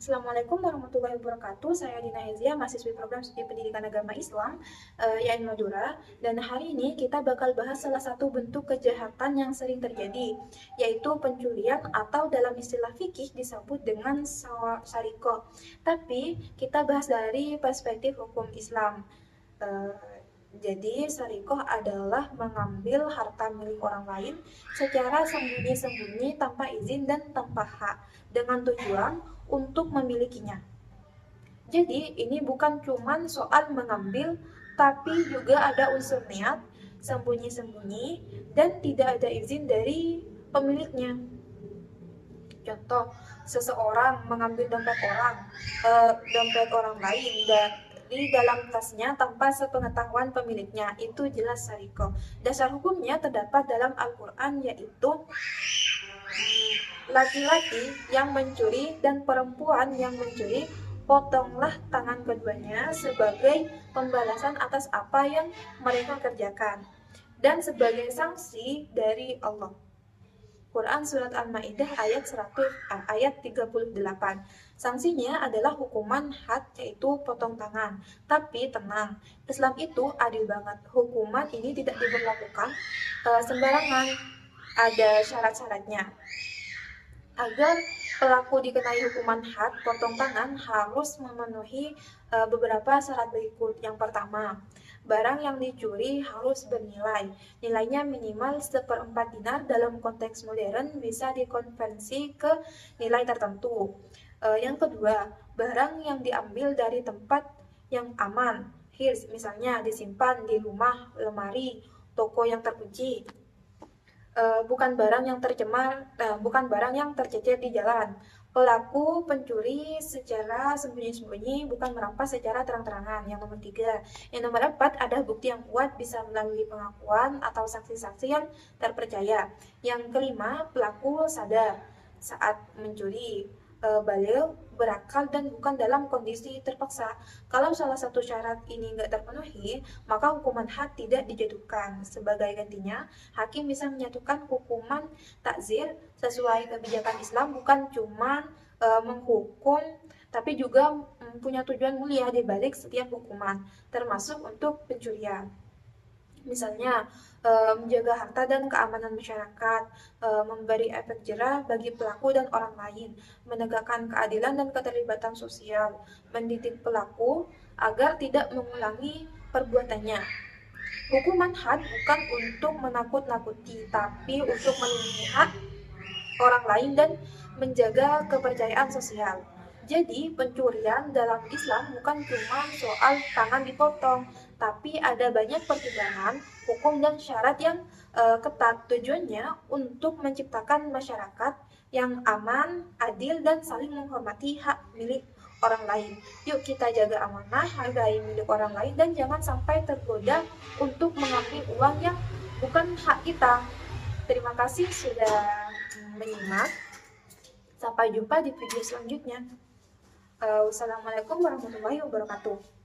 Assalamualaikum warahmatullahi wabarakatuh. Saya Dina Hezia, mahasiswi program studi pendidikan agama Islam YAIN Madura. Dan hari ini kita bakal bahas salah satu bentuk kejahatan yang sering terjadi, yaitu pencurian atau dalam istilah fikih disebut dengan syarikoh. Tapi kita bahas dari perspektif hukum Islam. Eh, jadi sarikoh adalah mengambil harta milik orang lain secara sembunyi-sembunyi tanpa izin dan tanpa hak dengan tujuan untuk memilikinya. Jadi ini bukan cuma soal mengambil, tapi juga ada unsur niat, sembunyi-sembunyi, dan tidak ada izin dari pemiliknya. Contoh, seseorang mengambil dompet orang lain dari dalam tasnya tanpa sepengetahuan pemiliknya, itu jelas sarikoh. Dasar hukumnya terdapat dalam Al-Quran, yaitu laki-laki yang mencuri dan perempuan yang mencuri, potonglah tangan keduanya sebagai pembalasan atas apa yang mereka kerjakan dan sebagai sanksi dari Allah. Quran Surat Al-Ma'idah ayat 38. Sanksinya adalah hukuman had, yaitu potong tangan. Tapi tenang, Islam itu adil banget. Hukuman ini tidak diberlakukan sembarangan. Ada syarat-syaratnya. Agar pelaku dikenai hukuman had, potong tangan, harus memenuhi beberapa syarat berikut. Yang pertama, barang yang dicuri harus bernilai. Nilainya minimal 1/4 dinar, dalam konteks modern bisa dikonversi ke nilai tertentu. Yang kedua, barang yang diambil dari tempat yang aman, hirs, misalnya disimpan di rumah, lemari, toko yang terkunci. Bukan barang yang tercecer di jalan. Pelaku pencuri secara sembunyi-sembunyi, bukan merampas secara terang-terangan. Yang nomor 3. Yang nomor 4, ada bukti yang kuat bisa melalui pengakuan atau saksi-saksi yang terpercaya. Yang kelima, pelaku sadar saat mencuri, balik, berakal, dan bukan dalam kondisi terpaksa. Kalau salah satu syarat ini nggak terpenuhi, maka hukuman had tidak dijatuhkan. Sebagai gantinya, hakim bisa menyatukan hukuman takzir sesuai kebijakan Islam, bukan cuma menghukum, tapi juga punya tujuan mulia di balik setiap hukuman, termasuk untuk pencurian. Misalnya, menjaga harta dan keamanan masyarakat, memberi efek jerah bagi pelaku dan orang lain, menegakkan keadilan dan keterlibatan sosial, mendidik pelaku agar tidak mengulangi perbuatannya. Hukuman had bukan untuk menakut-nakuti, tapi untuk melindungi hak orang lain dan menjaga kepercayaan sosial. Jadi pencurian dalam Islam bukan cuma soal tangan dipotong, tapi ada banyak pertimbangan, hukum, dan syarat yang ketat. Tujuannya untuk menciptakan masyarakat yang aman, adil, dan saling menghormati hak milik orang lain. Yuk kita jaga amanah, hargai milik orang lain, dan jangan sampai tergoda untuk mengambil uang yang bukan hak kita. Terima kasih sudah menyimak. Sampai jumpa di video selanjutnya. Wassalamualaikum warahmatullahi wabarakatuh.